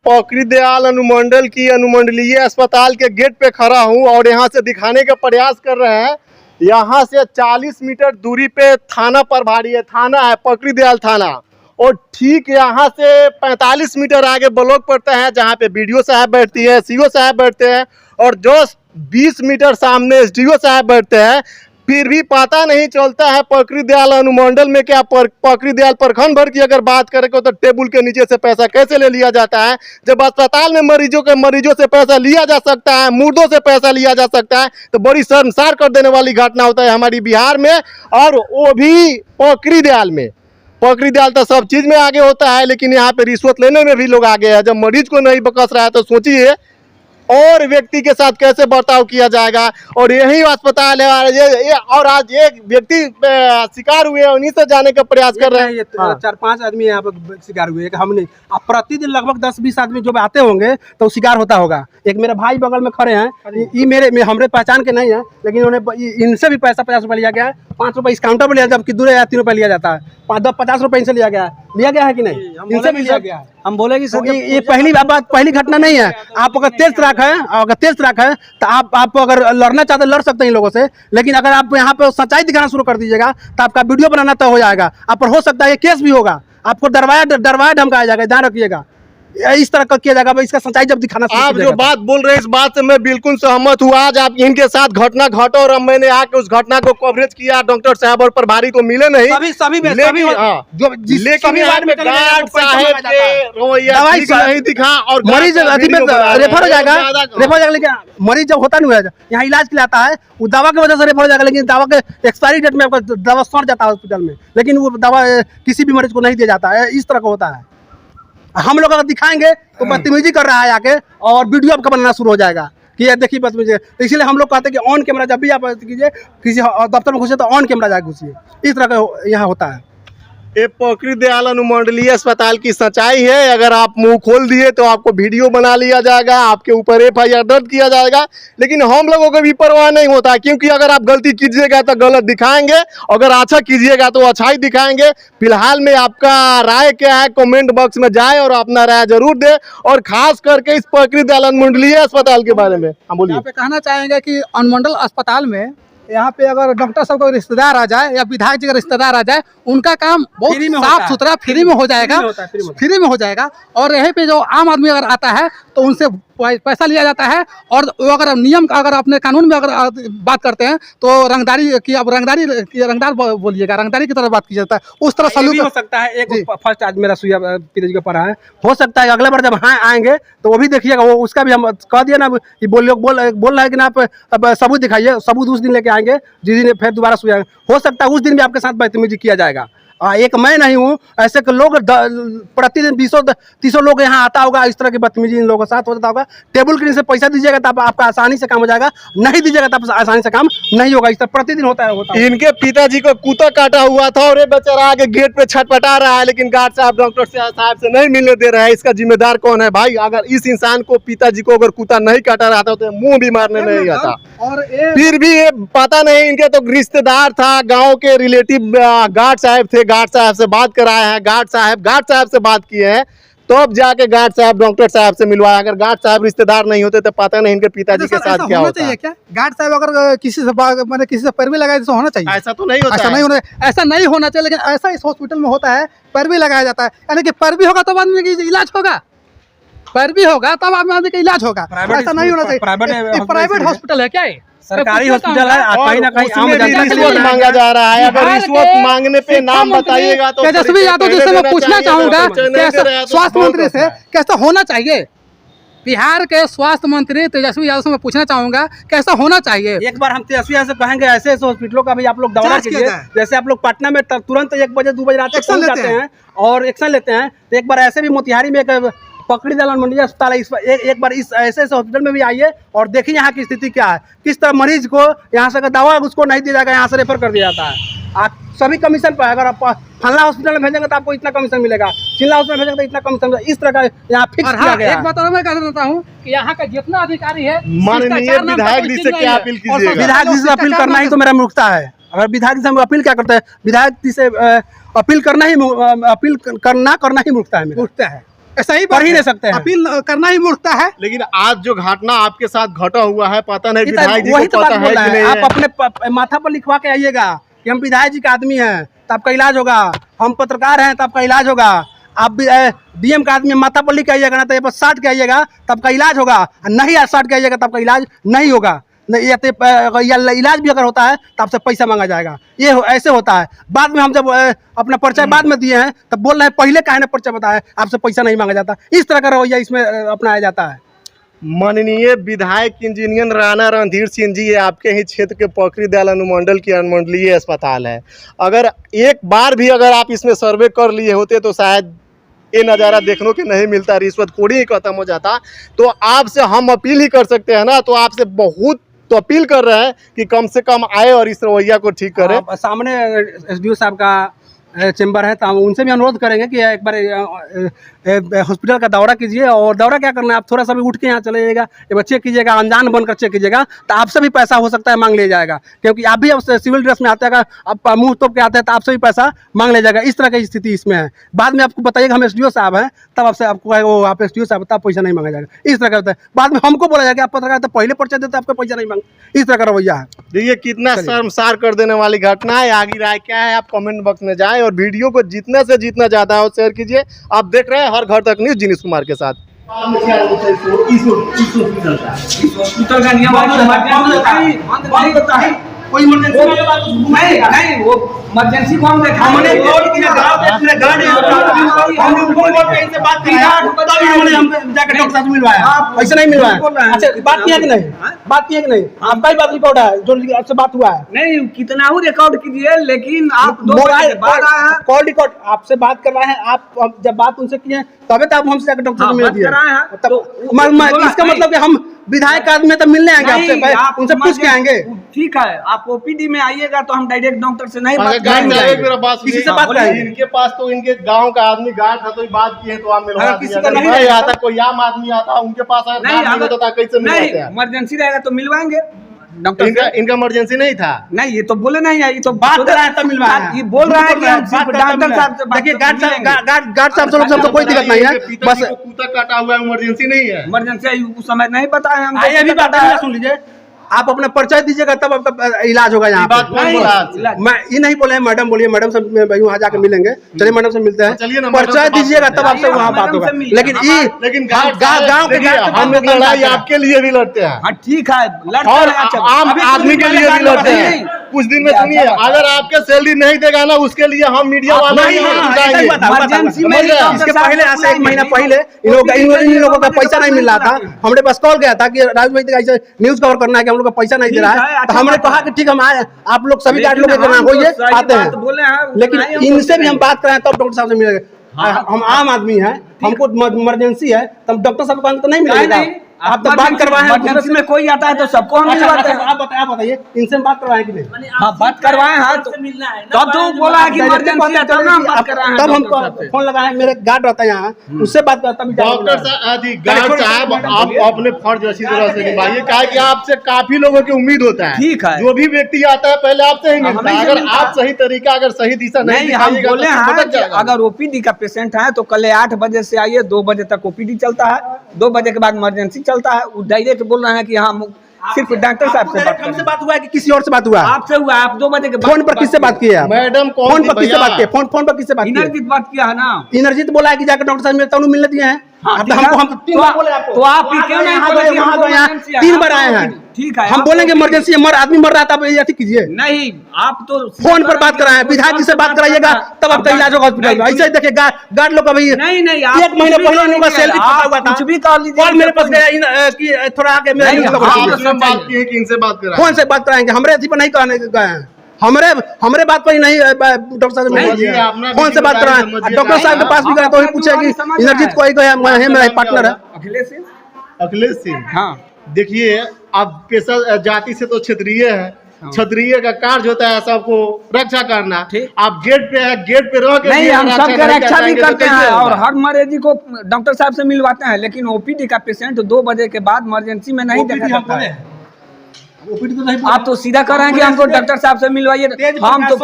पकड़ी दयाल अनुमंडल की अनुमंडलीय अस्पताल के गेट पे खड़ा हूं और यहां से दिखाने का प्रयास कर रहे हैं। यहां से 40 मीटर दूरी पे थाना प्रभारी है, थाना है पकड़ी दयाल थाना, और ठीक यहां से 45 मीटर आगे ब्लॉक पड़ता है जहां पे बीडीओ साहब बैठती है, सीओ साहब बैठते हैं, और जो 20 मीटर सामने एसडीओ साहब बैठते हैं। फिर भी पता नहीं चलता है पकड़ी दयाल अनुमंडल में क्या पकड़ी दयाल प्रखंड भर की अगर बात करें तो टेबल के नीचे से पैसा कैसे ले लिया जाता है। जब अस्पताल में मरीजों से पैसा लिया जा सकता है, मुर्दों से पैसा लिया जा सकता है, तो बड़ी शर्मसार कर देने वाली घटना होता है हमारी बिहार में, और वो भी पकड़ी दयाल में। पकड़ी दयाल तो सब चीज में आगे होता है, लेकिन यहाँ पे रिश्वत लेने में भी लोग आगे हैं। जब मरीज को नहीं बकस रहा है तो सोचिए और व्यक्ति के साथ कैसे बर्ताव किया जाएगा। और यही अस्पताल है और आज एक व्यक्ति शिकार हुए हैं, उन्हीं से जाने का प्रयास कर रहे हैं। 4-5 आदमी यहाँ पर शिकार हुए, एक हमने। अब प्रतिदिन लगभग 10-20 आदमी जो आते होंगे तो शिकार होता होगा। एक मेरे भाई बगल में खड़े हैं, ये हमरे पहचान के नहीं है, लेकिन उन्हें इनसे भी पैसा 50 रुपये लिया गया है। 5 रुपये इस काउंटर पर लिया, जबकि दूर 3 रुपये लिया जाता है। 50 रुपये इनसे लिया गया है कि नहीं? इनसे भी लिया गया है। हम बोलेंगे सर ये पहली घटना नहीं है। आप अगर तेज तराक है तो आप अगर लड़ना चाहते लड़ सकते हैं इन लोगों से, लेकिन अगर आप यहाँ पे सच्चाई दिखाना शुरू कर दीजिएगा तो आपका वीडियो बनाना तय हो जाएगा। आप पर हो सकता है ये केस भी होगा, आपको डरवाया धमकाया जाएगा, ध्यान रखिएगा। इस तरह का किया जाएगा, इसका सच्चाई जब दिखाना। आप जो बात बोल रहे हैं इस बात से मैं बिल्कुल सहमत हूँ। आज आप इनके साथ घटना घटा और मैंने आके उस घटना को कवरेज किया। डॉक्टर साहब और प्रभारी तो मिले नहीं, लेकिन नहीं दिखा और मरीज रेफर हो जाएगा। लेकिन मरीज जब होता नहीं है यहाँ इलाज के लिए आता है, वो दवा की वजह से रेफर हो जाएगा, लेकिन दवा के एक्सपायरी डेट में आपका दवा सड़ जाता है हॉस्पिटल में, लेकिन वो दवा किसी भी मरीज को नहीं दिया जाता है। इस तरह का होता है। हम लोग अगर दिखाएंगे तो बदतमीजी कर रहा है आके, और वीडियो आपका बनना शुरू हो जाएगा कि ये देखिए बदतमीजी। तो इसलिए हम लोग कहते हैं कि ऑन कैमरा जब भी आप कीजिए, किसी दफ्तर में घुसे तो ऑन कैमरा जाके घुसिए। इस तरह का यहाँ होता है। ये पकड़ी दयाल अनुमंडलीय अस्पताल की सच्चाई है। अगर आप मुंह खोल दिए तो आपको वीडियो बना लिया जाएगा, आपके ऊपर FIR दर्ज किया जाएगा, लेकिन हम लोगों को भी परवाह नहीं होता, क्योंकि अगर आप गलती कीजिएगा तो गलत दिखाएंगे, अगर अच्छा कीजिएगा तो अच्छा ही दिखाएंगे। फिलहाल में आपका राय क्या है कमेंट बॉक्स में जाए और अपना राय जरूर दे, और खास करके इस पकड़ी दयाल अनुमंडलीय अस्पताल के बारे में हम बोलिए। कहना चाहेंगे कि अनुमंडल अस्पताल में यहाँ पे अगर डॉक्टर साहब का रिश्तेदार आ जाए या विधायक जी का रिश्तेदार आ जाए, उनका काम बहुत साफ सुथरा फ्री में हो जाएगा, फ्री में हो जाएगा। और यहीं पे जो आम आदमी अगर आता है तो उनसे पैसा लिया जाता है, और वो अगर नियम अगर अपने कानून में अगर बात करते हैं तो रंगदारी की, अब रंगदार बोलिएगा, रंगदारी की तरह बात की जाता है, उस तरह सलूक हो सकता है। एक फर्स्ट आज मेरा सुइया पिताजी को पड़ा है, हो सकता है अगले बार जब आएंगे तो वो भी देखिएगा, वो उसका भी हम कह दिया ना कि बोल रहा है कि ना आप सबूत दिखाइए। सबूत उस दिन लेके आएंगे जिस दिन फिर दोबारा सुइया, हो सकता है उस दिन भी आपके साथ बदतमीजी किया जाएगा। एक मैं नहीं हूँ, ऐसे के लोग प्रतिदिन 20-30 लोग यहाँ आता होगा। इस तरह की बदतमीजी इन लोगों के साथ हो जाता होगा। टेबल के नीचे पैसा दीजिएगा तो आपका आसानी से काम हो जाएगा, नहीं दीजिएगा तो आसानी से काम नहीं होगा। इस तरह प्रतिदिन होता है। इनके पिताजी को कुत्ता काटा हुआ था और ये बेचारा आगे गेट पे छटपटा रहा है, लेकिन गार्ड साहब डॉक्टर साहब से नहीं मिलने दे रहा है। इसका जिम्मेदार कौन है भाई? अगर इस इंसान को पिताजी को अगर कुत्ता नहीं काटा रहा था तो मुंह भी मारने नहीं आता। और फिर भी ये पता नहीं, इनके तो रिश्तेदार था, गाँव के रिलेटिव गार्ड साहब थे, गार्ड साहब से बात कराए हैं, गार्ड साहब से बात किए हैं, तो अब जाके गार्ड साहब डॉक्टर साहब से मिलवाया। अगर गार्ड साहब रिश्तेदार नहीं होते तो पता नहीं इनके पिताजी के साथ क्या होता है। क्या गार्ड साहब अगर किसी से पैरवी लगाए तो होना चाहिए? ऐसा तो नहीं होता, ऐसा नहीं होना चाहिए, लेकिन ऐसा इस हॉस्पिटल में होता है। पैरवी लगाया जाता है, यानी कि पैरवी होगा तब आदमी का इलाज होगा, पैरवी होगा तब आदमी का इलाज होगा। ऐसा नहीं होना चाहिए। प्राइवेट हॉस्पिटल है क्या? सरकारी हॉस्पिटल है, कहीं ना कहीं रिश्वत मांगा जा रहा है। अगर रिश्वत मांगने पे नाम बताइएगा तो तेजस्वी यादव जी से मैं पूछना चाहूंगा, स्वास्थ्य मंत्री से कैसा होना चाहिए? बिहार के स्वास्थ्य मंत्री तेजस्वी यादव से मैं पूछना चाहूंगा कैसा होना चाहिए? एक बार हम तेजस्वी यादव से कहेंगे ऐसे हॉस्पिटलों का भी आप लोग दौरा कीजिए। जैसे आप लोग पटना में तुरंत 1 बजे 2 बजे रात को जाते हैं और एक्शन लेते हैं, तो एक बार ऐसे भी मोतिहारी में एक पकड़ी दयाल अनुमंडलीय अस्पताल है, एक बार इस ऐसे हॉस्पिटल में भी आइए और देखिए यहाँ की स्थिति क्या है। किस तरह मरीज को यहाँ से दवा उसको नहीं दिया जाएगा, यहाँ से रेफर कर दिया जाता है। आप सभी कमीशन पर, अगर आप फलना हॉस्पिटल में भेजेंगे तो आपको इतना कमीशन मिलेगा, चिल्ला हॉस्पिटल में भेजेंगे तो इतना कमीशन मिलेगा। इस तरह का यहाँ फिक्स किया गया है। एक बात और मैं कहना चाहता हूँ कि यहाँ का जितना अधिकारी है, माननीय विधायक जी से क्या अपील कीजिएगा? विधायक जी से अपील करना ही तो मेरा मूर्खता है। अगर विधायक जी से हम अपील क्या करते हैं, विधायक जी से अपील करना ही मूर्खता है। ऐसा ही कर ही नहीं सकते हैं। अपील करना ही मूर्खता है। लेकिन आज जो घटना आपके साथ घटा हुआ है, पता नहीं ये तो विधायक जी वही को तो पता बात है बोल रहा कि है। नहीं आप है? अपने माथा पर लिखवा के आइएगा कि हम विधायक जी का आदमी हैं तो आपका इलाज होगा, हम पत्रकार हैं तो आपका इलाज होगा। आप भी डीएम का आदमी माथा पर लिख के आइएगा ना, तो ये बस साट के आइएगा तब का इलाज होगा, और नहीं साट के आइएगा तब का इलाज नहीं होगा। नहीं या इलाज भी अगर होता है तो आपसे पैसा मांगा जाएगा। ये ऐसे होता है। बाद में हम जब अपना परिचय बाद में दिए हैं तब बोल रहे हैं पहले काहे ने परिचय बताया, आपसे पैसा नहीं मांगा जाता। इस तरह का रवैया इसमें अपनाया जाता है। माननीय विधायक इंजीनियर राणा रणधीर सिंह जी, ये आपके ही क्षेत्र के पकड़ी दयाल अनुमंडल की अनुमंडलीय अस्पताल है। अगर एक बार भी अगर आप इसमें सर्वे कर लिए होते तो शायद ये नज़ारा देखने को नहीं मिलता, रिश्वतखोरी ही खत्म हो जाता। तो आपसे हम अपील ही कर सकते हैं ना, तो आपसे बहुत तो अपील कर रहे हैं कि कम से कम आए और इस रवैया को ठीक करें। सामने एसडीओ साहब का चेंबर है तो हम उनसे भी अनुरोध करेंगे कि एक बार हॉस्पिटल का दौरा कीजिए। और दौरा क्या करना है, आप थोड़ा सा भी उठ के यहाँ चले जाइएगा, एक बार चेक कीजिएगा, अनजान बनकर चेक कीजिएगा, तो आपसे भी पैसा हो सकता है मांग लिया जाएगा। क्योंकि आप भी अब सिविल ड्रेस में आते हैं, आप मुंह तोप के आते हैं तो आपसे भी पैसा मांग लिया जाएगा। इस तरह की स्थिति इसमें है। बाद में आपको बताइएगा हम एसडीओ साहब हैं, तब आपसे आपको वो आप एसडीओ साहब तब पैसा नहीं मांगा जाएगा। इस तरह का होता है। बाद में हमको बोला जाएगा आप पत्रकार तो पहले पर्चा देते आपको पैसा नहीं मांग। इस तरह का रवैया है। देखिए कितना शर्मसार कर देने वाली घटना है। आगे राय क्या है आप कमेंट बॉक्स में जाएं और वीडियो को जितना से जितना ज्यादा हो शेयर कीजिए। आप देख रहे हैं हर घर तक न्यूज़ जिनिस कुमार के साथ। हॉस्पिटल का नियम है, कोई नहीं वो इमरजेंसी को हम देखा हमने बोर्ड की पूरे गाड़ी हमने उनको बोल के इनसे बात की तब इन्होंने हम जाकर डॉक्टर साहब से मिलवाया। ऐसे नहीं मिलवाया। अच्छा बात किया कि नहीं, बात किया कि नहीं, आपका ही बात रिकॉर्ड है जो आपसे बात हुआ है। नहीं कितना ही रिकॉर्ड कीजिए, लेकिन आप दो मोबाइल बाद आए हैं, कॉल रिकॉर्ड आपसे बात करवाए हैं। आप जब बात उनसे किए तभी तो आप हमसे जाकर डॉक्टर से मिल दिए। इसका मतलब कि हम विधायक आदमी तो मिलने आएंगे आपसे, उनसे पूछ के आएंगे। ठीक है, आप ओपीडी में आइएगा तो हम डायरेक्ट डॉक्टर से नहीं बात मेरा बात किसी से बात करेंगे। इनके पास तो इनके गांव का आदमी गाय था तो बात किए तो आप मिलवा किसी दिया। का नहीं नहीं आता कोई आम आदमी आता उनके पास कैसे मिलवाते हैं? इमरजेंसी रहेगा तो मिलवाएंगे डॉक्टर इनका इमरजेंसी नहीं था। नहीं ये तो बोले नहीं है, ये तो बात कर रहा है तब मिलवाया। ये बोल रहा है कि हम सिर्फ डॉक्टर साहब से देखिए गार्ड साहब से लोग सब तो कोई दिक्कत नहीं है, बस कुत्ता काटा हुआ है, इमरजेंसी नहीं है। इमरजेंसी उस समय नहीं बताया हम। आइए अभी बात है, सुन लीजिए। आप अपना परिचय दीजिएगा तब आपका इलाज होगा यहाँ बात पे। कौन बोला आपसे? मैं ये नहीं बोले, मैडम बोलिए, मैडम से वहाँ जाके मिलेंगे। चलिए मैडम से मिलते हैं, चलिए ना, परिचय दीजिएगा तब आपसे वहाँ बात होगा। लेकिन गाँव के हम लड़ाई आपके लिए भी लड़ते हैं हाँ ठीक है, और आम आदमी के लिए भी लड़ते हैं। कुछ दिन में सुनिए, अगर आपके सैलरी नहीं देगा ना उसके लिए हम मीडिया वाले इमरजेंसी में इसके पहले ऐसे एक महीना पहले इन लोगों का पैसा नहीं मिल रहा था। हमारे पास कॉल गया था कि राजू भाई ऐसे न्यूज कवर करना है कि हम लोग का पैसा नहीं दे रहा है। तो हमने कहा कि ठीक हम आए, आप लोग सभी गाड़ी लोग होइए आते हैं। लेकिन इनसे भी हम बात कराएं तब डॉक्टर साहब से मिलेंगे। हम आम आदमी हैं, हमको इमरजेंसी है तब डॉक्टर साहब को तो नहीं मिलेगा। आप तो बात करवाए हैं, इमरजेंसी में कोई आता है तो सबको हम मिलवाते हैं। आप बताइए इनसे बात करवाए कि नहीं? हाँ बात करवाए हैं तो तब तो बोला है कि इमरजेंसी है तब हम बात कराए हैं। तब हम फोन लगाए, मेरे गार्ड रहता है यहाँ, उससे बात करता हूँ। डॉक्टर साहब आप अपने फर्ज अच्छी तरह से निभाइए, क्या कि आपसे काफी लोगों की उम्मीद होता है। ठीक है, जो भी व्यक्ति आता है पहले आपसे ही मिलता है। अगर आप सही तरीका अगर सही दिशा नहीं हम बोले हैं अगर ओपीडी का पेशेंट है तो कल 8 बजे से आइए, 2 बजे तक ओपीडी चलता है, 2 बजे के बाद इमरजेंसी चलता है। डायरेक्ट बोल रहे हैं कि हाँ सिर्फ डॉक्टर साहब से बात हमसे बात हुआ है कि किसी और से बात हुआ? आपसे हुआ, आप 2 बजे के बाद फोन पर किससे बात की है? मैडम फोन पर किससे बात की? फोन पर किससे बात की? इनरजीत बात किया है ना। इनरजीत बोला है कि जाकर डॉक्टर साहब मिलता हूँ, मिलने दिए हैं। हम 3 बार बोले आपको, तो आप क्यों नहीं बोले कि हम यहाँ 3 बार आए हैं। ठीक है, हम बोलेंगे इमरजेंसी आदमी मर रहा था, आप ऐसे कीजिए। नहीं आप तो फोन पर बात कराए, विधायक जी से बात कराइएगा तब आपका इलाज होगा हॉस्पिटल में। ऐसे देखिए गार्ड लोग का भाई नहीं 1 महीने पहले इनका सैलरी कटा हुआ था। कुछ भी कर लीजिए, कॉल मेरे पास गया कि थोड़ा आगे मेरे बात की है कि इनसे बात कराएं। फोन से बात कराएंगे, हमारे अथी पर नहीं कराने गए हैं। हमारे बात पर ही नहीं डॉक्टर साहब ने फोन से बात कराएं। डॉक्टर साहब के पास भी गए तो ही पूछे कि इनरजीत को मेरा पार्टनर है अखिलेश सिंह। हाँ देखिए आप पेशा जाति से तो क्षत्रिय है, क्षत्रिय का कार्य होता है सबको रक्षा करना। आप गेट पे है, गेट पे रह के नहीं हम सबके रक्षा भी करते हैं और होगा? हर मरीज को डॉक्टर साहब से मिलवाते हैं। लेकिन ओपीडी का पेशेंट 2 बजे के बाद इमरजेंसी में नहीं देखा जाता है। ओपीडी तो नहीं आप तो सीधा कर रहे हैं कि हमको डॉक्टर साहब से मिलवाइए। हम तो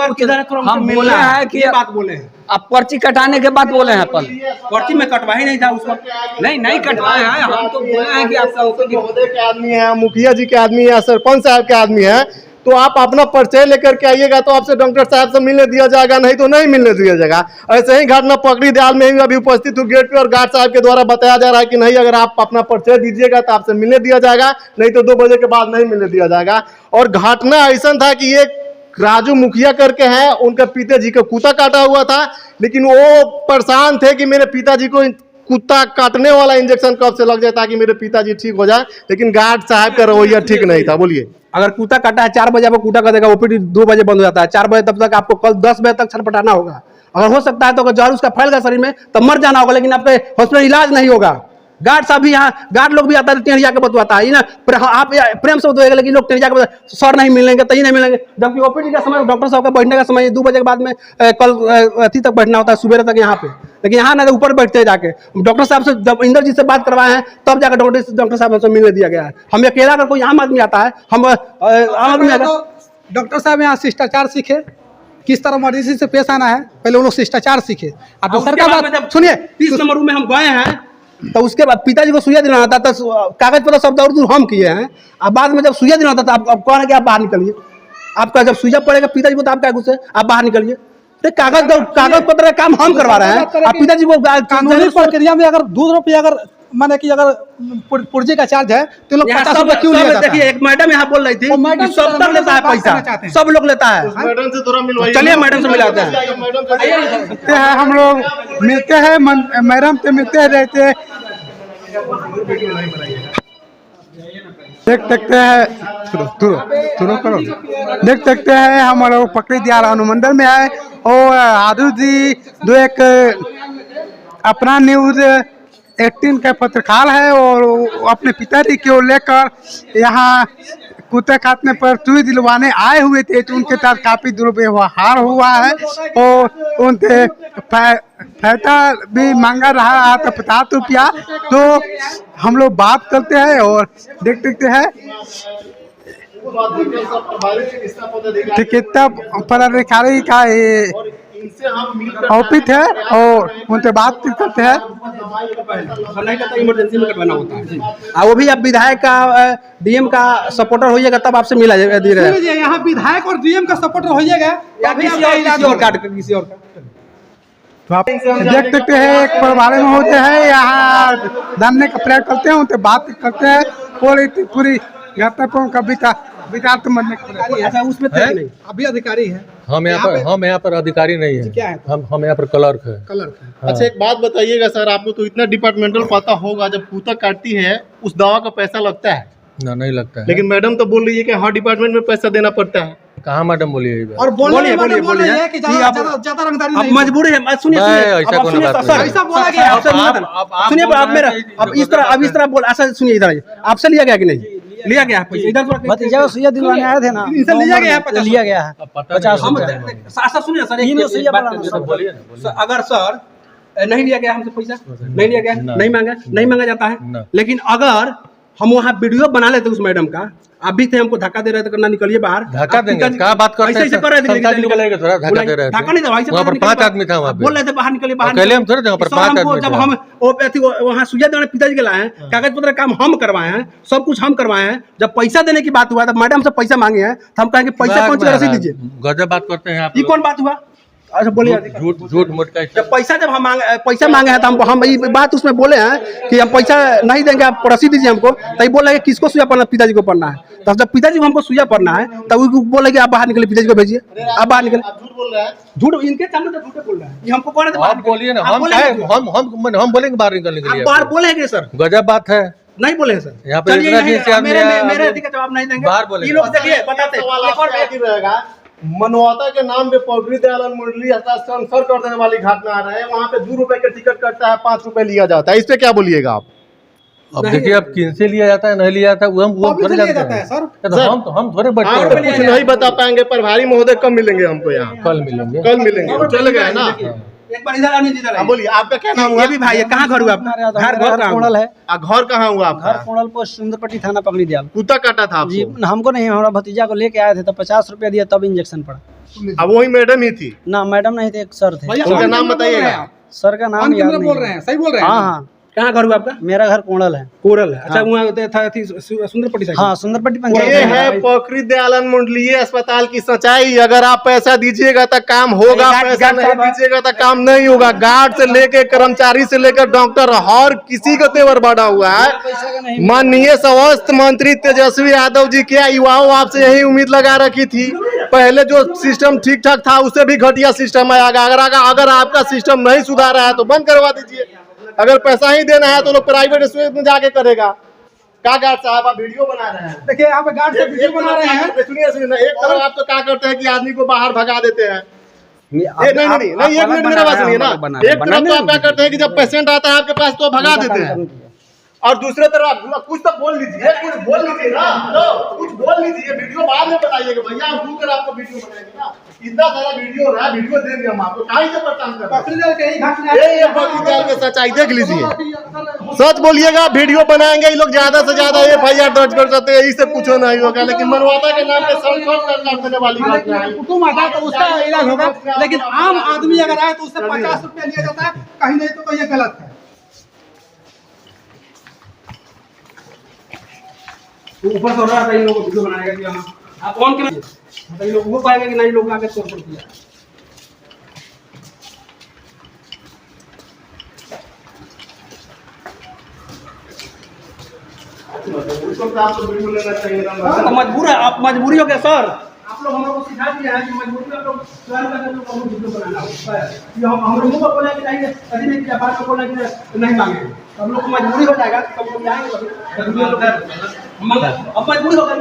हम बोले हैं कि बात बोले हैं, आप पर्ची कटाने के बाद बोले हैं कल। पर्ची में कटवा ही नहीं था उसको। नहीं कटवाए हैं, हम तो बोले हैं कि आपका ओपीडी महोदय के आदमी है, मुखिया जी के आदमी है, सरपंच साहब के आदमी है, तो आप अपना परिचय लेकर के आइएगा तो आपसे डॉक्टर साहब से मिलने दिया जाएगा, नहीं तो नहीं मिलने दिया जाएगा। ऐसे ही घटना पकड़ी दयाल में ही अभी उपस्थित हूँ गेट पे, और गार्ड साहब के द्वारा बताया जा रहा है कि नहीं, अगर आप अपना परिचय दीजिएगा तो आपसे मिलने दिया जाएगा, नहीं तो 2 बजे के बाद नहीं मिलने दिया जाएगा। और घटना ऐसा था कि एक राजू मुखिया करके हैं, उनके पिताजी का कुत्ता काटा हुआ था, लेकिन वो परेशान थे कि मेरे पिताजी को कुत्ता काटने वाला इंजेक्शन कब से लग जाए ताकि मेरे पिताजी ठीक हो जाए, लेकिन गार्ड साहब का रवैया ठीक नहीं था। बोलिए, अगर कुत्ता काटा है 4 बजे आपको कुत्ता कर देगा, ओपीडी 2 बजे बंद हो जाता है, 4 बजे तब तक आपको कल 10 बजे तक छटपटाना होगा। अगर हो सकता है तो अगर जहर उसका फैल गया शरीर में तब मर जाना होगा, लेकिन आपके हॉस्पिटल इलाज नहीं होगा। गार्ड साहब भी यहाँ, गार्ड लोग भी आता है टेढ़िया के बतवाता है ना, आप प्रेम से बतवाएगा, लेकिन लोग टेढ़िया के सर नहीं मिलेंगे, तही नहीं मिलेंगे। जबकि ओपीडी का समय, डॉक्टर साहब का बैठने का समय 2 बजे के बाद में कल अति तक बैठना होता है, सुबह तक यहाँ पे, लेकिन यहाँ ना ऊपर बैठते हैं जाके। डॉक्टर साहब से जब इंदर जी से बात करवाए हैं तब जाकर डॉक्टर साहब से मिलने दिया गया है। हम अकेला अगर कोई आम आदमी आता है, हम आम आदमी आता है, डॉक्टर साहब यहाँ शिष्टाचार सीखे, किस तरह मरीज से पेश आना है, पहले वो लोग शिष्टाचार सीखे। अब दूसरा का बात सुनिए, 30 नंबर रूम में हम गए हैं तो उसके बाद पिताजी को सुइया दिलाना था, तो कागज पत्र सब दौड़ दूर हम किए हैं। अब बाद में जब सुइया दिलाना था तो आप कौन है कि आप बाहर निकलिए, आपका जब सुइया पड़ेगा पिताजी को तो आप क्या गुस्से, आप बाहर निकलिए। तो कागज पत्र का काम हम करवा रहे हैं, आप पिताजी को कानूनी प्रक्रिया में अगर 2 रुपये अगर माने कि अगर पुर्जे का चार्ज है तो लोग 50 रुपये क्यों लिया जाता है? देखिए, एक मैडम यहाँ बोल रही थी, सब तक लेता है पैसा, सब लोग लेता है। मैडम से थोड़ा मिलवाइए, चलिए मैडम से मिलाते हैं। मिलते हैं, हम लोग मिलते हैं, मैडम से मिलते रहते हैं। देख सकते हैं, देख सकते हैं हम लोग पकड़ी दियाल अनुमंडल में है, और आदू जी जो एक अपना न्यूज 18 का पत्रकार है, और अपने पिताजी को लेकर यहाँ कुत्ते काटने पर सुई दिलवाने आए हुए थे, तो उनके साथ काफी दुर्व्यवहार हुआ है, और उनसे पैसा भी मांगा रहा था 50 रुपया। तो हम लोग बात करते हैं और देख सकते हैं चिकित्सा पदाधिकारी का ये ऑफिस है, और उनसे बात करते हैं। इमरजेंसी में कटवाना होता है, वो भी आप विधायक का डीएम का सपोर्टर होइएगा तब आपसे मिला दे रहे हैं। यहाँ विधायक और डीएम का सपोर्टर होइएगा, किसी और का तो आप देख सकते हैं एक परिवार में होते हैं, यहाँ जानने का प्रयास करते हैं, उनसे बात करते हैं, पूरी घटना को विचार तो मरने अच्छा उसमें नहीं अभी अधिकारी है। हम यहाँ पर अधिकारी नहीं है, क्या है? हम यहाँ पर क्लर्क है। अच्छा, एक बात बताइएगा सर, आपको तो इतना डिपार्टमेंटल पता होगा, जब कुत्ता काटती है उस दवा का पैसा लगता है ना, नहीं लगता है। लेकिन मैडम तो बोल रही है कि हर डिपार्टमेंट में पैसा देना पड़ता है। कहाँ मैडम बोलिए ये बात? और बोलिए कि ज्यादा रंगदारी अब मजबूरी है, सुनिए ऐसा कोई बात नहीं। ऐसा बोला गया, सुनिए अब मेरा अब इस तरह बोल, ऐसा सुनिए, इधर आपसे लिया गया कि नहीं लिया गया पैसा? इधर भतीजा को सुइया दिलवाने आए थे ना, इनसे लिया गया है, लिया गया है 50 रुपया। ऐसा सुनिए सर, तीन सुइया बात बनाना, करते बोलिए हैं। अगर सर नहीं लिया गया हमसे पैसा, नहीं लिया गया, नहीं मांगा जाता है, लेकिन अगर हम वहाँ वीडियो बना लेते उस मैडम का, अभी थे हमको धक्का दे रहे थे, करना निकलिए बाहर, धक्का देंगे, क्या बात करते हैं? ऐसे कर रहे थे, निकलेंगे थोड़ा, धक्का दे रहे थे, धक्का नहीं था, वहाँ पर 5 आदमी था, वहाँ पे बोल रहे थे बाहर निकलिए, बाहर अकेले हम थोड़े थे, वहाँ पर 5 आदमी जब थे। हम वहाँ सुइया देने पिताजी के लाए हैं, कागज पत्र काम हम करवाए हैं, सब कुछ हम करवाए हैं। जब पैसा देने की बात हुआ तब मैडम से पैसा मांगे हैं, तो हम कहेंगे पैसा कौन सी रसीद दीजिए, गजब बात करते हैं आप। ये कौन बात हुआ? अच्छा बोलिए, झूठ मूठ का जब जब हम पैसा मांगे हैं तो हम ये बात उसमें बोले हैं कि हम पैसा नहीं देंगे, आप रसीद दीजिए हमको, तो ये बोल रहे हैं किसको सुइया पड़ना, पिताजी को पड़ना है। तब जब पिताजी को हमको सुइया पड़ना है तब वो बोले कि आप बाहर निकले, पिताजी को भेजिए, आप बाहर निकले। झूठ बोल रहा है, झूठ इनके सामने तो झूठे बोल रहा है, ये हमको कौन है? आप बोलिए ना, हम बोलेंगे बाहर निकलने के लिए। आप बाहर बोलेंगे सर, गजब बात है, नहीं बोले हैं सर। यहाँ पे इतना दिन से आदमी मेरे का जवाब नहीं देंगे, बाहर बोलेंगे। ये लोग देखिए बताते सवाल आपसे आगे रहेगा। मनवाता के नाम पे पकड़ी दयाल मंडली हस्ताक्षर कर देने वाली घटना आ रहा है, वहाँ पे 2 रुपए का टिकट कटता है, 5 रुपए लिया जाता है, इस पे क्या बोलिएगा आप? अब देखिए अब किन से लिया जाता है नहीं लिया जाता है वो हम थोड़े जानते हैं सर। हम थोड़े बैठे आप तो कुछ नहीं बता पाएंगे, प्रभारी महोदय कब मिलेंगे हमको यहाँ? कल मिलेंगे। कल मिलेंगे, चल गए ना। एक बार इधर आने दीजिए। बोलिए, आपका क्या नाम हुआ? ये भी भाई है, कहाँ घर हुआ आपका? घर कोणल है। घर कहाँ हुआ आपका? घर कोणल पोस्ट सुंदरपट्टी थाना पकड़ी दिया। कुत्ता काटा था जी आपको? हमको नहीं, हमारा भतीजा को लेके आए थे तो 50 रुपया दिया तब इंजेक्शन पड़ा। अब वही मैडम ही थी? ना मैडम नहीं थे, एक सर थे। उनका नाम बताइएगा। सर का नाम याद नहीं। बोल रहे हैं, सही बोल रहे हैं। हाँ हाँ, कहाँ घर हुआ आपका? मेरा घर कोणल है। कोरल है। अच्छा, वहाँ सुंदरपट्टी साइड। हाँ, सुंदरपट्टी ये पंचायत है पकड़ी दयाल अनुमंडलीय अस्पताल की सच्चाई। अगर आप पैसा दीजिएगा तो काम होगा, पैसा नहीं दीजिएगा तो काम नहीं होगा। गार्ड से लेकर कर्मचारी से लेकर डॉक्टर हर किसी का तेवर बढ़ा हुआ है। माननीय स्वास्थ्य मंत्री तेजस्वी यादव जी, क्या युवाओं आपसे यही उम्मीद लगा रखी थी? पहले जो सिस्टम ठीक ठाक था उससे भी घटिया सिस्टम आएगा। अगर आपका सिस्टम नहीं सुधारा है तो बंद करवा दीजिए। अगर पैसा ही देना है तो लोग प्राइवेट स्कूल में जाके करेगा। क्या गार्ड साहब, आप वीडियो बना रहे हैं? देखिए यहाँ पे गार्ड से वीडियो बना रहे हैं। सुनिए, एक तरफ आप तो क्या करते हैं कि आदमी को बाहर भगा देते हैं। नहीं, एक मिनट मेरा बात सुनिए ना। एक तरफ तो आप क्या करते हैं कि जब पेशेंट आता है आपके पास तो भगा देते हैं, और दूसरे तरफ कुछ तो बोल लीजिए, कुछ बोल लीजिए ना। हेलो, कुछ बोल लीजिए। वीडियो बाद में बनाइएगा भैया, हम दूर कर आपको वीडियो बनाएंगे ना। इतना सारा वीडियो हो रहा है, वीडियो देंगे हम आपको। कहीं से परेशान कर ये पकड़ी दयाल के सच्चाई देख लीजिए। सच बोलिएगा, वीडियो बनाएंगे ये लोग, ज्यादा से ज्यादा FIR दर्ज कर सकते हैं, इससे कुछ नहीं होगा। लेकिन मनवाता के नाम पे सड़क करने वाली घटना है। कुटुंब आता है तो उसका इलाज होगा, लेकिन आम आदमी अगर आए तो उससे 50 रुपया लिया जाता है। कहीं नहीं तो ये गलत है। ऊपर से हो रहा था, इन लोगों को वीडियो बनाएगा कि हम आप कौन के मतलब ये लोग वो पाएंगे कि नहीं, लोग आगे तोड़ फोड़ किया। तो मजबूर है आप, मजबूरी हो गया सर। आप लोग हम लोग को सिखा दिया है कि मजबूरी में आप लोग स्वयं करके लोग हम वीडियो बनाना होता है। कि हम लोगों को बोला कि नहीं, कभी नहीं किया, बात को बोला कि नहीं मांगे, हम लोग को मजबूरी हो जाएगा तो हम लोग जाएंगे। अब मजबूरी हो गई,